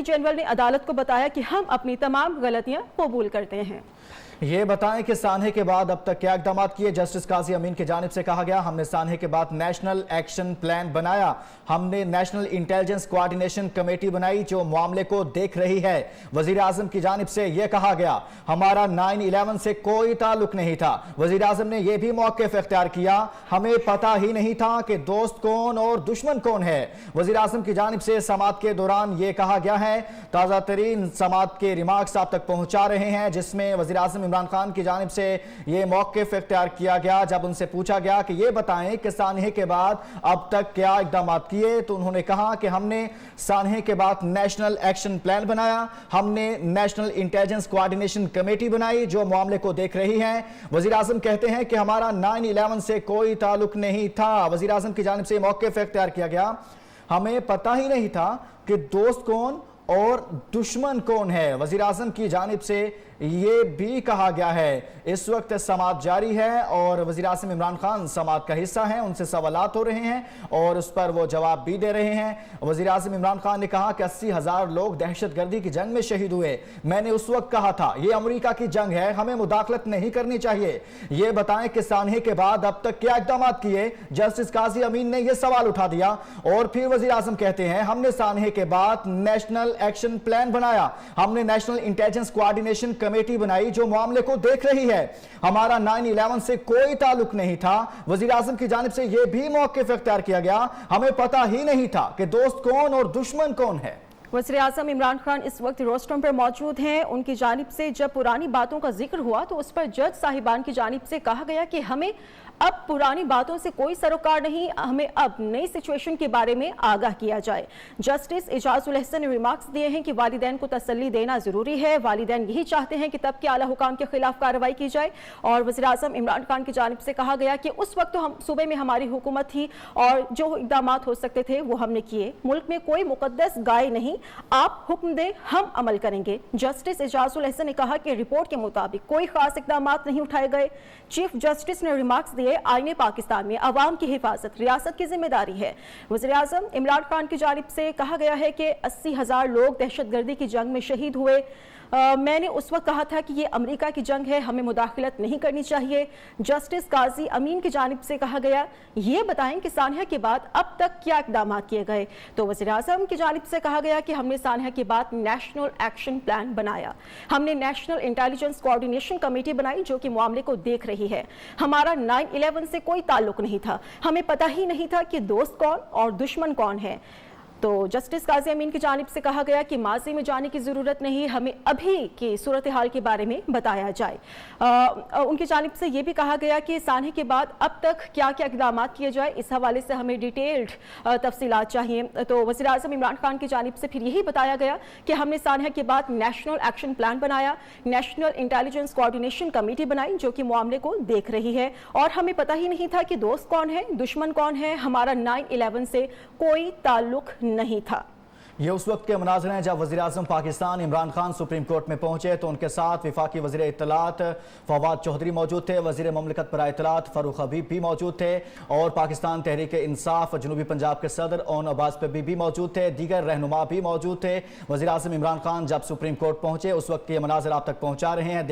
General ने अदालत को बताया कि हम अपनी तमाम गलतियां कबूल करते हैं। ये बताएं कि सानहे के बाद अब तक क्या इकदाम किए। जस्टिस काजी अमीन की जानिब से कहा गया, हमने सानहे के बाद नेशनल एक्शन प्लान बनाया, हमने नेशनल इंटेलिजेंस कोऑर्डिनेशन कमेटी बनाई जो मामले को देख रही है। वजीर आजम की जानिब से यह कहा गया, हमारा 9/11 से कोई ताल्लुक नहीं था। वजीर आजम ने यह भी मौक़िफ़ इख्तियार किया, हमें पता ही नहीं था कि दोस्त कौन और दुश्मन कौन है। वजीर आजम की जानिब से समाअत के दौरान यह कहा गया है, ताज़ा तरीन समाअत के रिमार्क्स आप तक पहुंचा रहे हैं, जिसमें वजीर आजम इमरान खान की जानिब से यह मौक़िफ़ इख्तियार किया गया। जब उनसे पूछा गया कि यह बताएं कि सानहे के बाद अब तक क्या इकदाम किए, तो उन्होंने कहा कि हमने सानहे के बाद नेशनल एक्शन प्लान बनाया, हमने नेशनल इंटेलिजेंस कोऑर्डिनेशन कमेटी बनाई जो मामले को देख रही है। वजीर आजम कहते हैं कि हमारा 9/11 से कोई ताल्लुक नहीं था। वजीर आजम की जानिब से मौक़िफ़ इख्तियार किया गया, हमें पता ही नहीं था कि दोस्त कौन और दुश्मन कौन है। वजीर आजम की जानिब से ये भी कहा गया है। इस वक्त समाअत जारी है और वजीर आज़म इमरान खान समाअत का हिस्सा हैं, उनसे सवालात हो रहे हैं और उस पर वो जवाब भी दे रहे हैं। वजीर आज़म इमरान खान ने कहा कि 80,000 लोग दहशतगर्दी की जंग में शहीद हुए। मैंने उस वक्त कहा था ये अमरीका की जंग है, हमें मुदाखलत नहीं करनी चाहिए। ये बताएं कि सानहे के बाद अब तक क्या इकदाम किए। जस्टिस काजी अमीन ने यह सवाल उठा दिया और फिर वजीर आज़म कहते हैं, हमने सानहे के बाद नेशनल एक्शन प्लान बनाया, हमने नेशनल इंटेलिजेंस कोऑर्डिनेशन कमेटी बनाई जो मामले को देख रही है। हमारा 9/11 से कोई ताल्लुक नहीं था। वजीर आजम की जानिब से यह भी मौक़िफ़ इख्तियार किया गया, हमें पता ही नहीं था कि दोस्त कौन और दुश्मन कौन है। वज़ीर आज़म इमरान खान इस वक्त रोस्टम पर मौजूद हैं। उनकी जानिब से जब पुरानी बातों का जिक्र हुआ तो उस पर जज साहिबान की जानिब से कहा गया कि हमें अब पुरानी बातों से कोई सरोकार नहीं, हमें अब नई सिचुएशन के बारे में आगाह किया जाए। जस्टिस इजाजुल हसन ने रिमार्क्स दिए हैं कि वालिदैन को तसल्ली देना जरूरी है, वालिदैन यही चाहते हैं कि तब के आला हुकाम के खिलाफ कार्रवाई की जाए। और वज़ीर आज़म इमरान खान की जानिब से कहा गया कि उस वक्त तो हम सूबे में हमारी हुकूमत थी और जो इकदाम हो सकते थे वो हमने किए। मुल्क में कोई मुकद्दस गाय नहीं, आप हुक्म दें हम अमल करेंगे। जस्टिस इजाजुल हसन ने कहा कि रिपोर्ट के मुताबिक कोई खास इकदाम नहीं उठाए गए। चीफ जस्टिस ने रिमार्क्स दिए, आईने पाकिस्तान में अवाम की हिफाजत रियासत की जिम्मेदारी है। वज़ीर आज़म इमरान खान की जानिब से कहा गया है कि 80,000 लोग दहशतगर्दी की जंग में शहीद हुए। मैंने उस वक्त कहा था कि ये अमेरिका की जंग है, हमें मुदाखलत नहीं करनी चाहिए। जस्टिस काजी अमीन की जानिब से कहा गया, ये बताएं कि सानहा के बाद अब तक क्या इकदाम किए गए। तो वज़ीर आज़म की जानिब से कहा गया कि हमने सानहा के बाद नेशनल एक्शन प्लान बनाया, हमने नेशनल इंटेलिजेंस कोऑर्डिनेशन कमेटी बनाई जो कि मामले को देख रही है। हमारा 9/11 से कोई ताल्लुक नहीं था, हमें पता ही नहीं था कि दोस्त कौन और दुश्मन कौन है। तो जस्टिस काजी अमीन की जानिब से कहा गया कि माजी में जाने की ज़रूरत नहीं, हमें अभी की सूरत हाल के बारे में बताया जाए। उनकी जानिब से ये भी कहा गया कि सानहे के बाद अब तक क्या क्या इकदाम किए जाए, इस हवाले से हमें डिटेल्ड तफसीलात चाहिए। तो वज़ीर आज़म इमरान खान की जानिब से फिर यही बताया गया कि हमने सानहे के बाद नेशनल एक्शन प्लान बनाया, नेशनल इंटेलिजेंस कोऑर्डिनेशन कमेटी बनाई जो कि मामले को देख रही है और हमें पता ही नहीं था कि दोस्त कौन है दुश्मन कौन है। हमारा 9/11 से कोई ताल्लुक नहीं था। ये उस वक्त के मनाज़र हैं जब वज़ीर आज़म पाकिस्तान इमरान खान सुप्रीम कोर्ट में पहुंचे तो उनके साथ वफाकी वज़ीर इत्तलात फवाद चौधरी मौजूद थे, वज़ीर ममलिकत बराए इत्तलात फ़ारूक हबीब भी मौजूद थे और पाकिस्तान तहरीक इंसाफ जनूबी पंजाब के सदर ओन अब्बास पे भी मौजूद थे, दीगर रहनुमा भी मौजूद थे। वज़ीर आज़म इमरान खान जब सुप्रीम कोर्ट पहुंचे उस वक्त के मनाज़र आप तक पहुँचा रहे हैं।